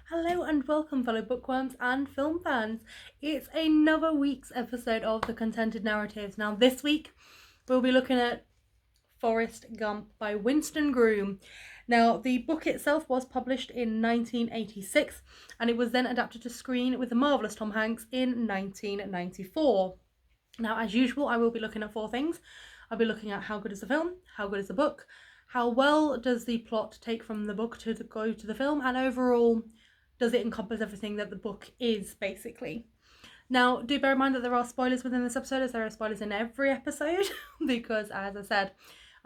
Hello and welcome, fellow bookworms and film fans. It's another week's episode of The Contented Narratives. Now, this week we'll be looking at Forrest Gump by Winston Groom. Now, the book itself was published in 1986 and it was then adapted to screen with the marvellous Tom Hanks in 1994. Now, as usual, I will be looking at four things. I'll be looking at how good is the film, how good is the book, how well does the plot take from the book to go to the film, and overall, does it encompass everything that the book is, basically. Now, do bear in mind that there are spoilers within this episode, as there are spoilers in every episode, because, as I said,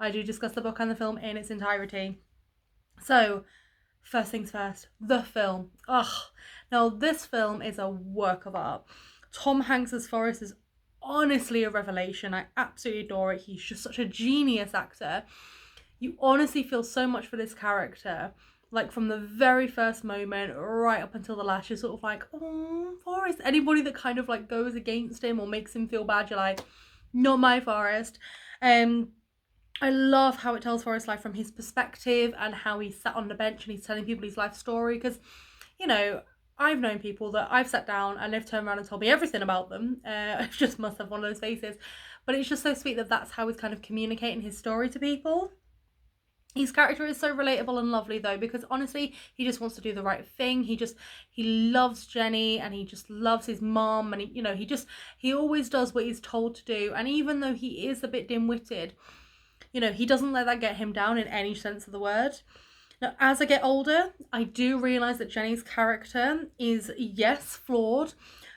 I do discuss the book and the film in its entirety. So, first things first, the film. Now this film is a work of art. Tom Hanks as Forrest is honestly a revelation. I absolutely adore it. He's just such a genius actor. You honestly feel so much for this character. Like from the very first moment right up until the last, you're sort of like, oh, Forrest. Anybody that kind of like goes against him or makes him feel bad, you're like, not my Forrest. I love how it tells Forrest's life from his perspective and how he sat on the bench and he's telling people his life story. Because, you know, I've known people that I've sat down and they've turned around and told me everything about them. I just must have one of those faces. But it's just so sweet that that's how he's kind of communicating his story to people. His character is so relatable and lovely though, because honestly, he just wants to do the right thing. He loves Jenny and he just loves his mom, and he always does what he's told to do. And even though he is a bit dim-witted, he doesn't let that get him down in any sense of the word. Now, as I get older, I do realise that Jenny's character is, yes, flawed,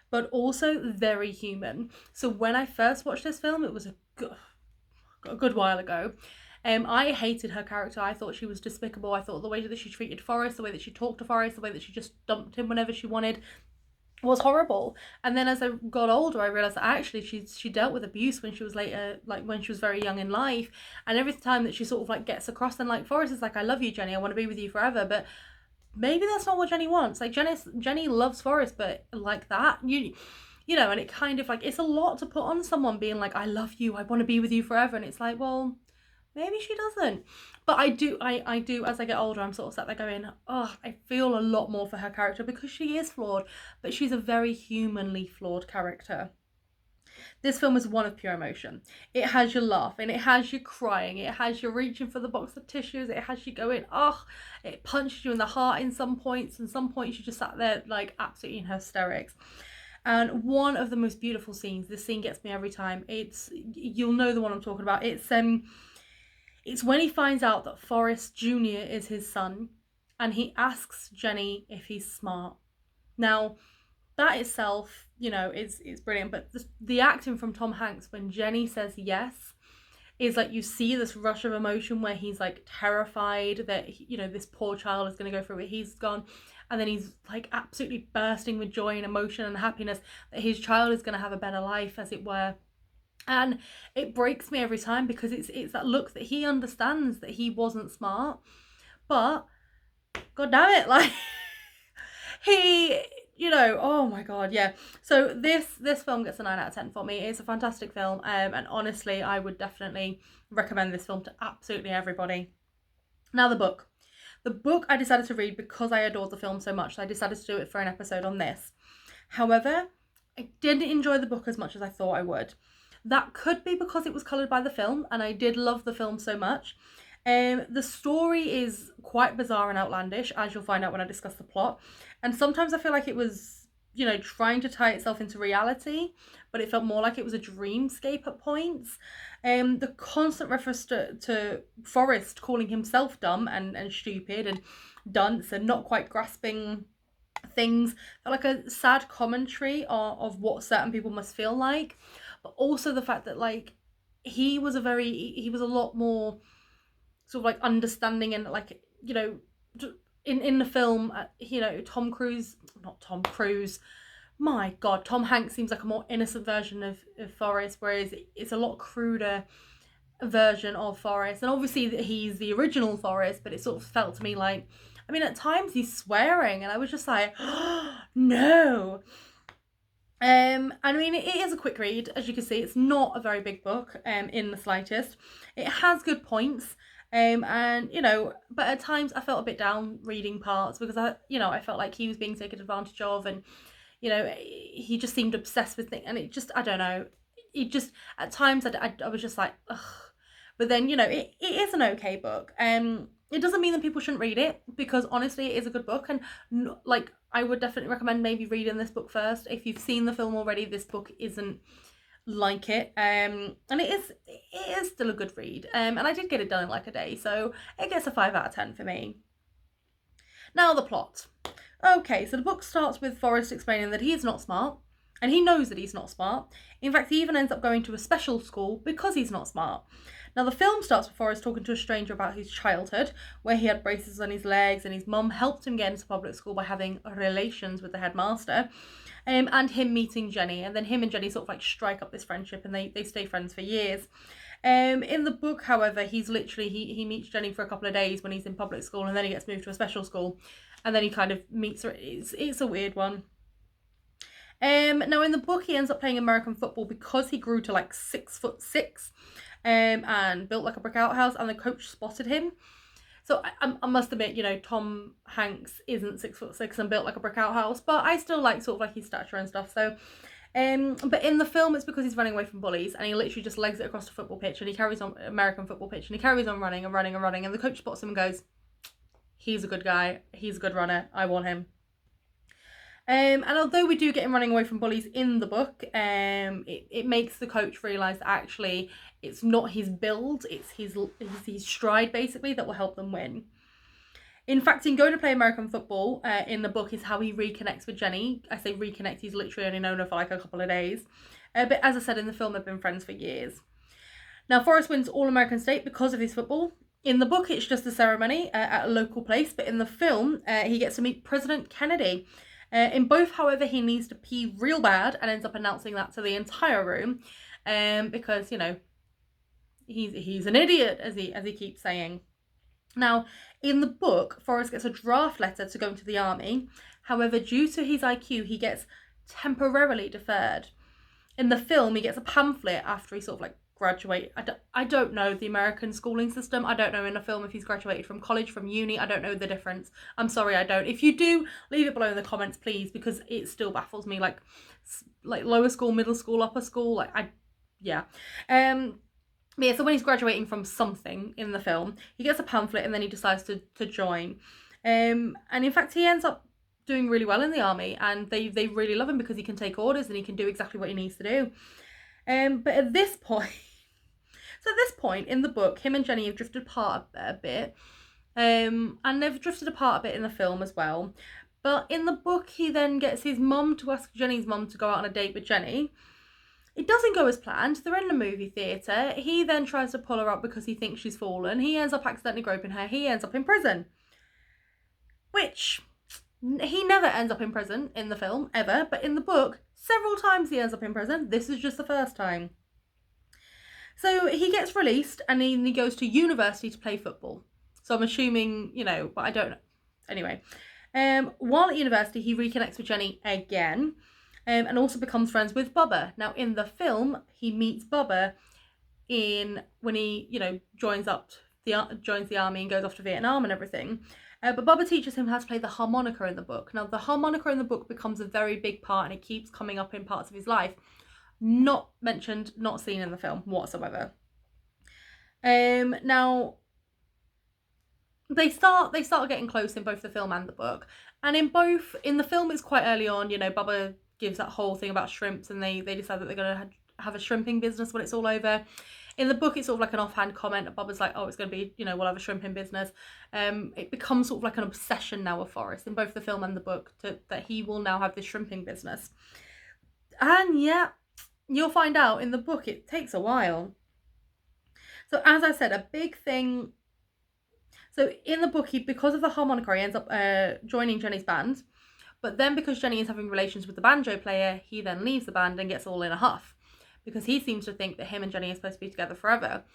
but also very human. So when I first watched this film, it was a good while ago. I hated her character. I thought she was despicable. I thought the way that she treated Forrest, the way that she talked to Forrest, the way that she just dumped him whenever she wanted, was horrible. And then as I got older, I realised that actually she dealt with abuse when she was later, like when she was very young in life. And every time that she sort of like gets across, and like Forrest is like, I love you, Jenny, I want to be with you forever. But maybe that's not what Jenny wants. Like Jenny loves Forrest, but like that, and it kind of like, it's a lot to put on someone being like, I love you, I want to be with you forever. And it's like, well, maybe she doesn't. But I do, as I get older, I'm sort of sat there going, I feel a lot more for her character because she is flawed, but she's a very humanly flawed character. This film is one of pure emotion. It has you laughing, it has you crying, it has you reaching for the box of tissues, it has you going, it punches you in the heart in some points, and some points you just sat there like absolutely in hysterics. And one of the most beautiful scenes, this scene gets me every time, you'll know the one I'm talking about, it's when he finds out that Forrest Jr. is his son and he asks Jenny if he's smart. Now, that itself, is brilliant. But the acting from Tom Hanks when Jenny says yes is like, you see this rush of emotion where he's like terrified that, this poor child is going to go through what he's gone. And then he's like absolutely bursting with joy and emotion and happiness that his child is going to have a better life, as it were. And it breaks me every time because it's that look that he understands that he wasn't smart, but god damn it, like he, oh my god, yeah. So this film gets a 9 out of 10 for me. It's a fantastic film, and honestly, I would definitely recommend this film to absolutely everybody. Now the book I decided to read because I adored the film so much, so I decided to do it for an episode on this. However, I didn't enjoy the book as much as I thought I would. That could be because it was coloured by the film, and I did love the film so much. The story is quite bizarre and outlandish, as you'll find out when I discuss the plot. And sometimes I feel like it was, trying to tie itself into reality, but it felt more like it was a dreamscape at points. The constant reference to Forrest calling himself dumb and stupid and dunce and not quite grasping things felt like a sad commentary of what certain people must feel like. But also the fact that like he was a lot more sort of like understanding and like, in the film, Tom Hanks seems like a more innocent version of Forrest, whereas it's a lot cruder version of Forrest. And obviously he's the original Forrest, but it sort of felt to me like, I mean, at times he's swearing and I was just like, oh, no. I mean, it is a quick read. As you can see, it's not a very big book in the slightest. It has good points. And but at times I felt a bit down reading parts because I felt like he was being taken advantage of, and he just seemed obsessed with things, and it just, I don't know, it just, at times I was just like, ugh. But then it is an okay book. It doesn't mean that people shouldn't read it, because honestly it is a good book, and like I would definitely recommend maybe reading this book first. If you've seen the film already, this book isn't like it, and it is still a good read, and I did get it done in like a day, so it gets a 5 out of 10 for me. Now the plot. Okay, so the book starts with Forrest explaining that he is not smart, and he knows that he's not smart. In fact, he even ends up going to a special school because he's not smart. Now the film starts with Forrest talking to a stranger about his childhood, where he had braces on his legs and his mum helped him get into public school by having relations with the headmaster, and him meeting Jenny, and then him and Jenny sort of like strike up this friendship, and they stay friends for years. In the book, however, he's literally, he meets Jenny for a couple of days when he's in public school, and then he gets moved to a special school, and then he kind of meets her. It's a weird one. Now in the book, he ends up playing American football because he grew to like 6'6", and built like a brick outhouse, and the coach spotted him. So I must admit, Tom Hanks isn't 6'6" and built like a brick outhouse, but I still like sort of like his stature and stuff. So, but in the film, it's because he's running away from bullies, and he literally just legs it across the football pitch, and he carries on American football pitch, and he carries on running and running and running, and the coach spots him and goes, "He's a good guy. He's a good runner. I want him." And although we do get him running away from bullies in the book, it makes the coach realise that actually it's not his build, it's his stride basically that will help them win. In fact, in going to play American football in the book is how he reconnects with Jenny. I say reconnect, he's literally only known her for like a couple of days. But as I said, in the film, they've been friends for years. Now, Forrest wins All-American State because of his football. In the book, it's just a ceremony at a local place, but in the film, he gets to meet President Kennedy. In both, however, he needs to pee real bad and ends up announcing that to the entire room, because he's an idiot, as he keeps saying. Now, in the book, Forrest gets a draft letter to go into the army. However, due to his IQ, he gets temporarily deferred. In the film, he gets a pamphlet after he sort of like graduate. I don't know the American schooling system. I don't know in a film if he's graduated from college, from uni. I don't know the difference. I'm sorry, I don't. If you do, leave it below in the comments, please, because it still baffles me. Like lower school, middle school, upper school. Yeah. So when he's graduating from something in the film, he gets a pamphlet and then he decides to join. And in fact, he ends up doing really well in the army, and they really love him because he can take orders and he can do exactly what he needs to do. But at this point, in the book, him and Jenny have drifted apart a bit, and they've drifted apart a bit in the film as well. But in the book, he then gets his mum to ask Jenny's mum to go out on a date with Jenny. It doesn't go as planned. They're in the movie theatre. He then tries to pull her up because he thinks she's fallen. He ends up accidentally groping her. He ends up in prison. Which, he never ends up in prison in the film, ever. But in the book, several times he ends up in prison. This is just the first time. So he gets released and he goes to university to play football. So I'm assuming, but I don't know. Anyway, while at university, he reconnects with Jenny again. And also becomes friends with Bubba. Now, in the film, he meets Bubba when he, joins the army and goes off to Vietnam and everything. But Bubba teaches him how to play the harmonica in the book. Now, the harmonica in the book becomes a very big part, and it keeps coming up in parts of his life. Not mentioned, not seen in the film whatsoever. Now, they start getting close in both the film and the book. And in the film, it's quite early on, Bubba gives that whole thing about shrimps, and they decide that they're going to have a shrimping business when it's all over. In the book, it's sort of like an offhand comment. Bubba's like, oh, it's going to be, we'll have a shrimping business. It becomes sort of like an obsession now with Forrest in both the film and the book that he will now have this shrimping business. And yeah, you'll find out in the book it takes a while. So as I said, a big thing. So in the book, because of the harmonica, he ends up joining Jenny's band. But then because Jenny is having relations with the banjo player, he then leaves the band and gets all in a huff, because he seems to think that him and Jenny are supposed to be together forever.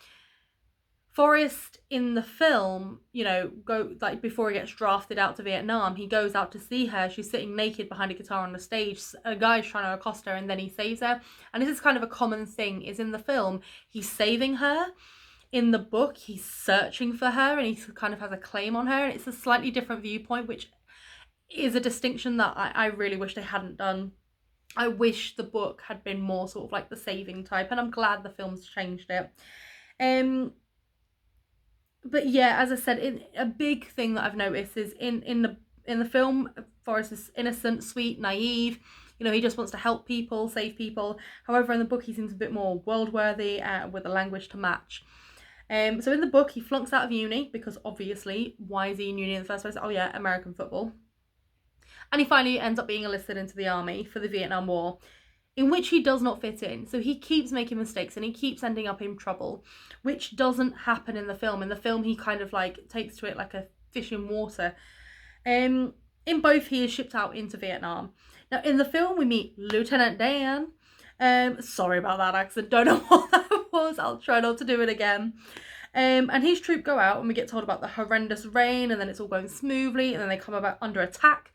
Forrest in the film, before he gets drafted out to Vietnam, he goes out to see her. She's sitting naked behind a guitar on the stage. A guy's trying to accost her, and then he saves her. And this is kind of a common thing, is in the film, he's saving her. In the book, he's searching for her and he kind of has a claim on her, and it's a slightly different viewpoint, which is a distinction that I really wish they hadn't done. I wish the book had been more sort of like the saving type, and I'm glad the films changed it. But yeah, as I said, a big thing that I've noticed is in the film, Forrest is innocent, sweet, naive. You know, he just wants to help people, save people. However, in the book, he seems a bit more world-worthy with a language to match. So in the book, he flunks out of uni because obviously, why is he in uni in the first place? Oh yeah, American football. And he finally ends up being enlisted into the army for the Vietnam War, in which he does not fit in. So he keeps making mistakes and he keeps ending up in trouble, which doesn't happen in the film. In the film, he kind of like takes to it like a fish in water. In both, he is shipped out into Vietnam. Now, in the film, we meet Lieutenant Dan. Sorry about that accent. Don't know what that was. I'll try not to do it again. And his troop go out, and we get told about the horrendous rain, and then it's all going smoothly, and then they come about under attack.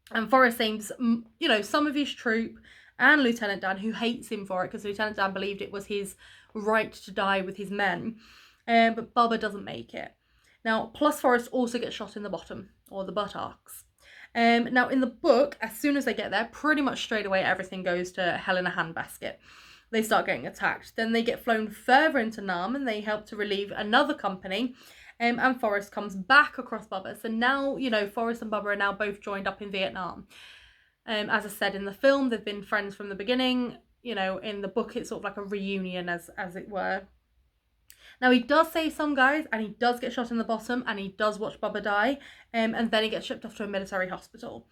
And Forrest saves, you know, some of his troop and Lieutenant Dan, who hates him for it, because Lieutenant Dan believed it was his right to die with his men. But Bubba doesn't make it. Now, plus Forrest also gets shot in the bottom, or the buttocks. Now, in the book, as soon as they get there, pretty much straight away, everything goes to hell in a handbasket. They start getting attacked. Then they get flown further into Nam, and they help to relieve another company. And Forrest comes back across Bubba. So now, you know, Forrest and Bubba are now both joined up in Vietnam. As I said, in the film, they've been friends from the beginning. You know, in the book, it's sort of like a reunion, as it were. Now, he does save some guys, and he does get shot in the bottom, and he does watch Bubba die, and then he gets shipped off to a military hospital.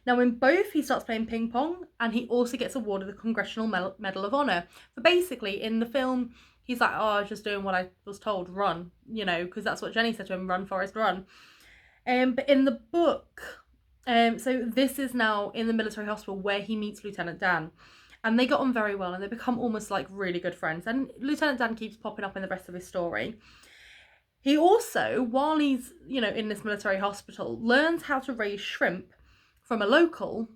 Now, in both, he starts playing ping pong, and he also gets awarded the Congressional Medal of Honor. But basically, in the film, he's like, oh, I was just doing what I was told, run, you know, because that's what Jenny said to him, run, Forrest, run. But in the book, so this is now in the military hospital where he meets Lieutenant Dan. And they get on very well, and they become almost like really good friends. And Lieutenant Dan keeps popping up in the rest of his story. He also, while he's, you know, in this military hospital, learns how to raise shrimp from a local.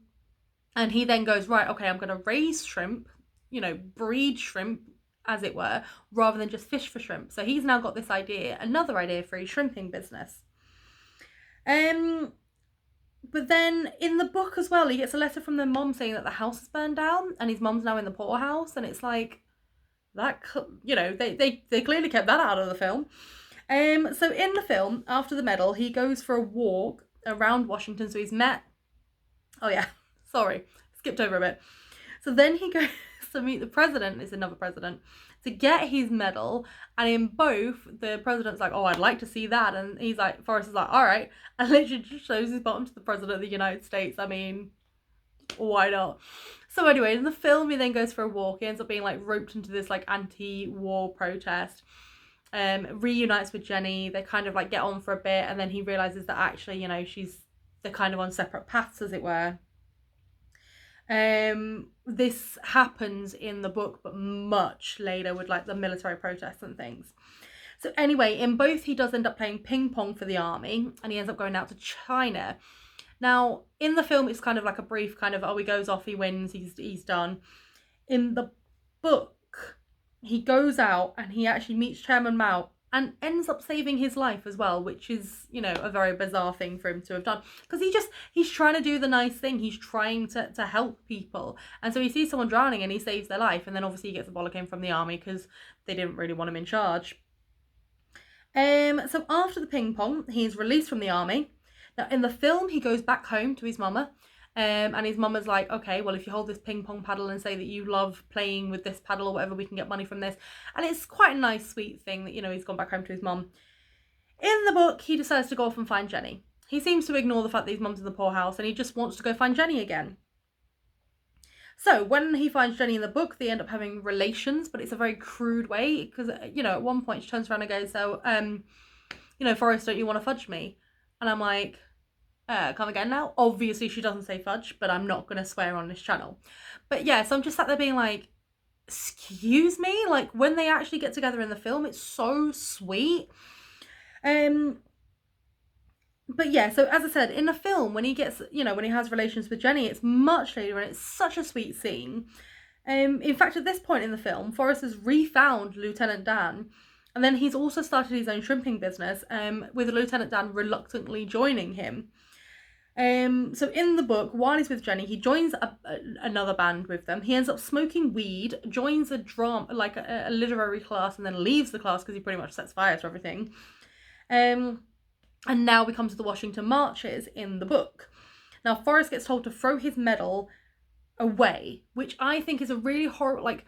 And he then goes, right, okay, I'm going to raise shrimp, you know, breed shrimp, as it were, rather than just fish for shrimp. So he's now got this idea, another idea for his shrimping business. But then in the book as well, he gets a letter from their mom saying that the house is burned down and his mom's now in the poorhouse. And it's like, that, you know, they clearly kept that out of the film. So in the film, after the medal, he goes for a walk around Washington. So he's met, oh yeah, sorry, skipped over a bit. So then he goes to meet the president, it's another president, to get his medal. And in both, the president's like, oh, I'd like to see that. And he's like, Forrest is like, all right. And literally just shows his bottom to the president of the United States. I mean, why not? So anyway, in the film, he then goes for a walk. He ends up being like roped into this like anti-war protest. Reunites with Jenny. They kind of like get on for a bit. And then he realizes that actually, you know, they're kind of on separate paths, as it were. This happens in the book, but much later with like the military protests and things. So anyway, in both, he does end up playing ping pong for the army, and he ends up going out to China. Now, in the film, it's kind of like a brief kind of, oh, he goes off, he wins, he's done. In the book, he goes out and he actually meets Chairman Mao and ends up saving his life as well, which is, you know, a very bizarre thing for him to have done. Because he's trying to do the nice thing. He's trying to help people. And so he sees someone drowning and he saves their life. And then obviously he gets a bollocking from the army because they didn't really want him in charge. So after the ping pong, he's released from the army. Now, in the film, he goes back home to his mama. And his mama's like, okay, well, if you hold this ping pong paddle and say that you love playing with this paddle or whatever, we can get money from this. And it's quite a nice, sweet thing that, you know, he's gone back home to his mum. In the book, he decides to go off and find Jenny. He seems to ignore the fact that his mum's in the poorhouse and he just wants to go find Jenny again. So when he finds Jenny in the book, they end up having relations, but it's a very crude way because, you know, at one point she turns around and goes, so, you know, Forrest, don't you want to fudge me? And I'm like, come again now? Obviously she doesn't say fudge, but I'm not going to swear on this channel. But yeah, so I'm just sat there being like, excuse me? Like, when they actually get together in the film, it's so sweet. But yeah, so as I said, in the film, when he gets, you know, when he has relations with Jenny, it's much later and it's such a sweet scene. In fact, at this point in the film, Forrest has refound Lieutenant Dan And then he's also started his own shrimping business, with Lieutenant Dan reluctantly joining him. So in the book, while he's with Jenny, he joins another band with them. He ends up smoking weed, joins a drama, like a literary class, and then leaves the class because he pretty much sets fire to everything. And now we come to the Washington marches in the book. Now Forrest gets told to throw his medal away, which I think is a really horrible, like,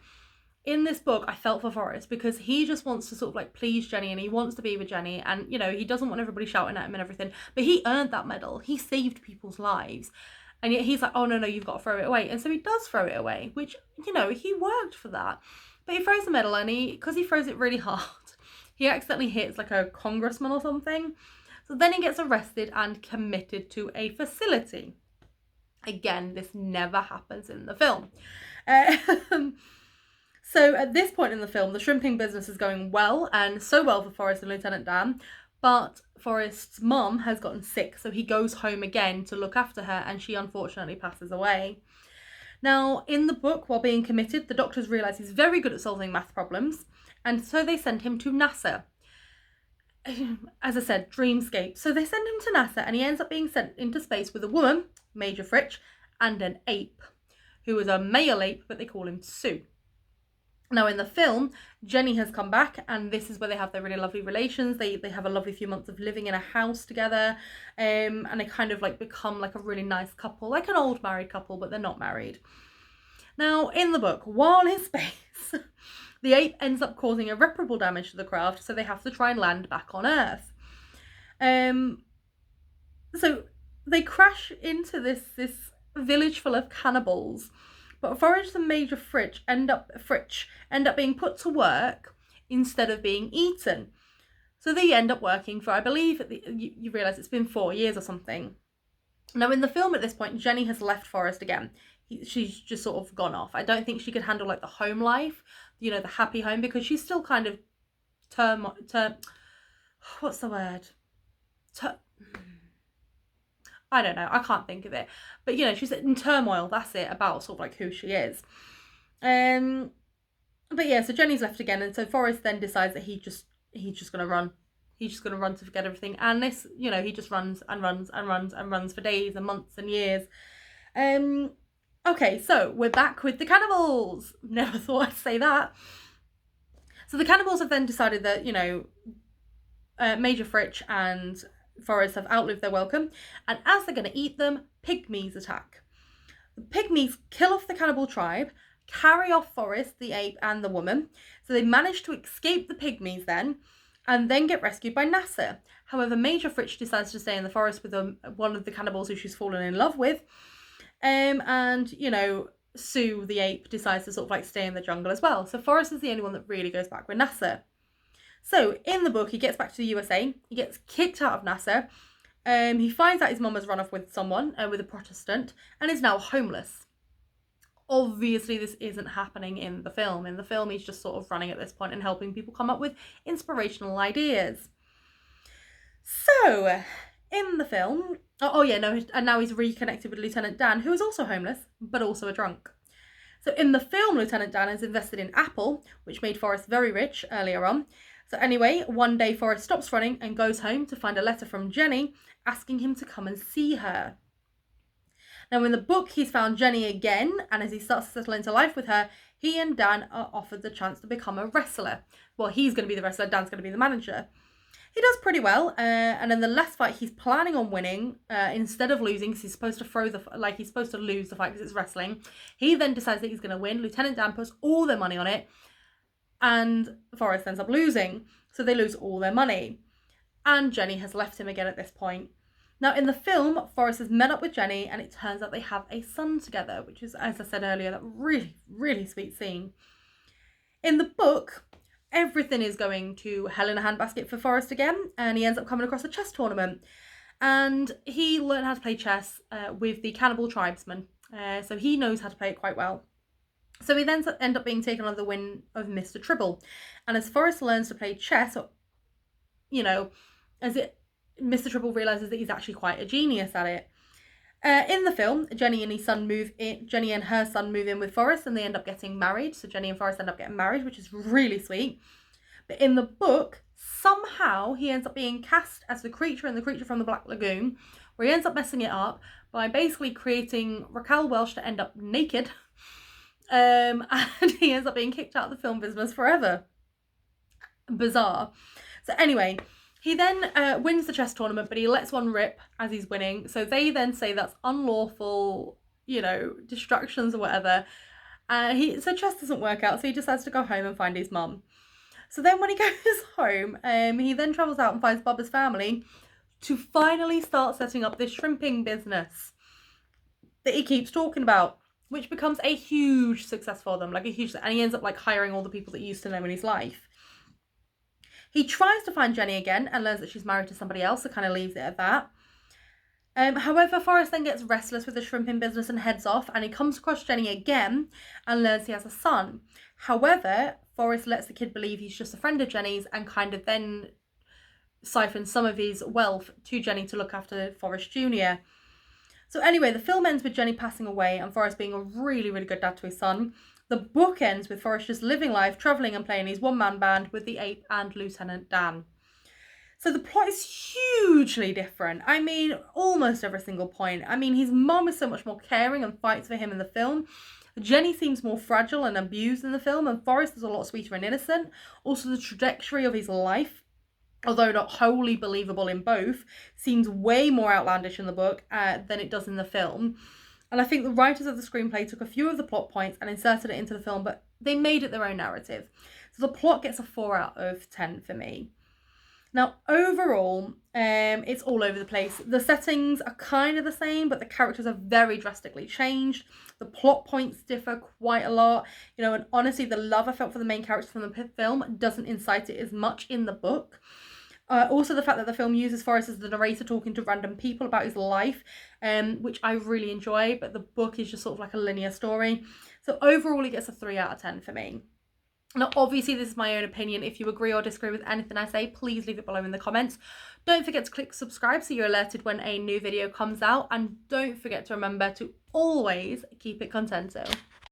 in this book, I felt for Forrest because he just wants to sort of like please Jenny and he wants to be with Jenny, and you know, he doesn't want everybody shouting at him and everything, but he earned that medal. He saved people's lives. And yet he's like, oh no, you've got to throw it away. And so he does throw it away, which, you know, he worked for that. But he throws the medal, and because he throws it really hard, he accidentally hits like a congressman or something. So then he gets arrested and committed to a facility. Again, this never happens in the film. So at this point in the film, the shrimping business is going well, and so well for Forrest and Lieutenant Dan, but Forrest's mum has gotten sick, so he goes home again to look after her, and she unfortunately passes away. Now, in the book, while being committed, the doctors realise he's very good at solving math problems, and so they send him to NASA. As I said, dreamscape. So they send him to NASA, and he ends up being sent into space with a woman, Major Fritch, and an ape, who is a male ape, but they call him Sue. Now in the film, Jenny has come back, and this is where they have their really lovely relations. They have a lovely few months of living in a house together, and they kind of like become like a really nice couple, like an old married couple, but they're not married. Now in the book, while in space, the ape ends up causing irreparable damage to the craft, so they have to try and land back on Earth. So they crash into this village full of cannibals. But Forrest and Major Fritch end up being put to work instead of being eaten. So they end up working for, I believe, you realise it's been 4 years or something. Now in the film at this point, Jenny has left Forrest again. She's just sort of gone off. I don't think she could handle like the home life, you know, the happy home, because she's still kind of what's the word? I don't know, I can't think of it. But, you know, she's in turmoil, that's it, about sort of like who she is. But yeah, so Jenny's left again, and so Forrest then decides that he's just going to run. He's just going to run to forget everything. And this, you know, he just runs and runs and runs and runs for days and months and years. Okay, so we're back with the cannibals. Never thought I'd say that. So the cannibals have then decided that, you know, Major Fritch and Forrest have outlived their welcome, and as they're going to eat them, pygmies attack. The pygmies kill off the cannibal tribe, carry off Forrest, the ape, and the woman, so they manage to escape the pygmies then, and then get rescued by NASA. However, Major Fritch decides to stay in the forest with one of the cannibals who she's fallen in love with, and, you know, Sue, the ape, decides to sort of like stay in the jungle as well. So Forrest is the only one that really goes back with NASA. So in the book, he gets back to the USA, he gets kicked out of NASA, he finds out his mum has run off with someone, with a Protestant, and is now homeless. Obviously, this isn't happening in the film. In the film, he's just sort of running at this point and helping people come up with inspirational ideas. So, in the film, and now he's reconnected with Lieutenant Dan, who is also homeless, but also a drunk. So in the film, Lieutenant Dan is invested in Apple, which made Forrest very rich earlier on. So anyway, one day Forrest stops running and goes home to find a letter from Jenny asking him to come and see her. Now in the book, he's found Jenny again, and as he starts to settle into life with her, he and Dan are offered the chance to become a wrestler. Well, he's going to be the wrestler, Dan's going to be the manager. He does pretty well, and in the last fight, he's planning on winning instead of losing, because he's supposed to he's supposed to lose the fight because it's wrestling. He then decides that he's going to win. Lieutenant Dan puts all their money on it, and Forrest ends up losing, so they lose all their money. And Jenny has left him again at this point. Now, in the film, Forrest has met up with Jenny, and it turns out they have a son together, which is, as I said earlier, that really, really sweet scene. In the book, everything is going to hell in a handbasket for Forrest again, and he ends up coming across a chess tournament. And he learned how to play chess with the cannibal tribesmen, so he knows how to play it quite well. So he then ends up being taken under the wing of Mr. Tribble. And as Forrest learns to play chess, you know, Mr. Tribble realises that he's actually quite a genius at it. In the film, Jenny and her son move in with Forrest, and they end up getting married. So Jenny and Forrest end up getting married, which is really sweet. But in the book, somehow he ends up being cast as the creature in The Creature from the Black Lagoon, where he ends up messing it up by basically creating Raquel Welch to end up naked. And he ends up being kicked out of the film business forever. Bizarre. So anyway, he then wins the chess tournament, but he lets one rip as he's winning. So they then say that's unlawful, distractions or whatever. So chess doesn't work out, so he decides to go home and find his mum. So then when he goes home, he then travels out and finds Bubba's family to finally start setting up this shrimping business that he keeps talking about, which becomes a huge success for them, and he ends up hiring all the people that he used to know in his life. He tries to find Jenny again and learns that she's married to somebody else, so kind of leaves it at that. However, Forrest then gets restless with the shrimping business and heads off, and he comes across Jenny again and learns he has a son. However, Forrest lets the kid believe he's just a friend of Jenny's and kind of then siphons some of his wealth to Jenny to look after Forrest Jr. So anyway, the film ends with Jenny passing away and Forrest being a really, really good dad to his son. The book ends with Forrest just living life, travelling and playing his one-man band with the ape and Lieutenant Dan. So the plot is hugely different. I mean, almost every single point. I mean, his mom is so much more caring and fights for him in the film. Jenny seems more fragile and abused in the film, and Forrest is a lot sweeter and innocent. Also, the trajectory of his life, although not wholly believable in both, seems way more outlandish in the book than it does in the film. And I think the writers of the screenplay took a few of the plot points and inserted it into the film, but they made it their own narrative. So the plot gets a 4 out of 10 for me. Now, overall, it's all over the place. The settings are kind of the same, but the characters are very drastically changed. The plot points differ quite a lot. And honestly, the love I felt for the main characters from the film doesn't incite it as much in the book. Also, the fact that the film uses Forrest as the narrator talking to random people about his life, which I really enjoy, but the book is just sort of like a linear story. So overall, it gets a 3 out of 10 for me. Now, obviously, this is my own opinion. If you agree or disagree with anything I say, please leave it below in the comments. Don't forget to click subscribe so you're alerted when a new video comes out. And don't forget to remember to always keep it content.